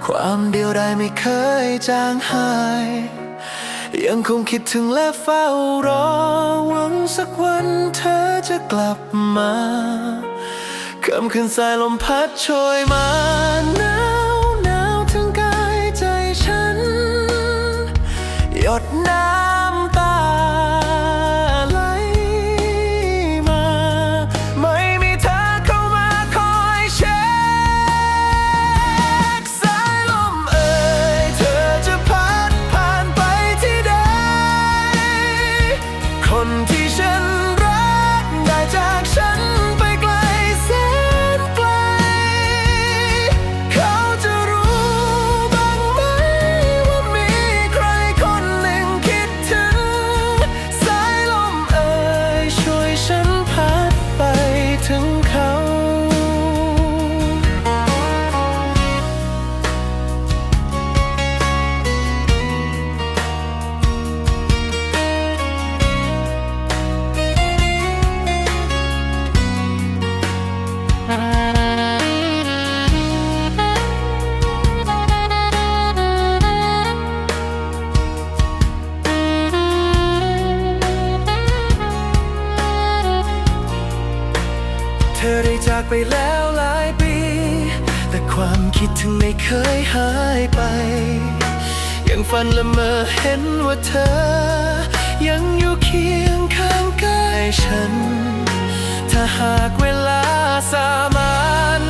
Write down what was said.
ความเดียวดายไม่เคยจางหายยังคงคิดถึงและเฝ้ารอหวังสักวันเธอจะกลับมาค่ำคืนสายลมพัดโชยมาหนาวหนาวถึงกายใจฉันหยดน้ำตาไหลมาไม่มีเธอเข้ามาคอยเช็คสายลมเอ่ยเธอจะพัดผ่านไปที่ใดคนที่ฉันรักได้จากฉันไปไกลแสนไกลเขาจะรู้บ้างไหมว่ามีใครคนหนึ่งคิดถึงสายลมเอ่ยช่วยฉันพัดไปถึงเขาเธอได้จากไปแล้วหลายปีแต่ความคิดถึงไม่เคยหายไปยังฝันละเมอเห็นว่าเธอยังอยู่เคียงข้างกายฉันถ้าหากเวลาสามารถ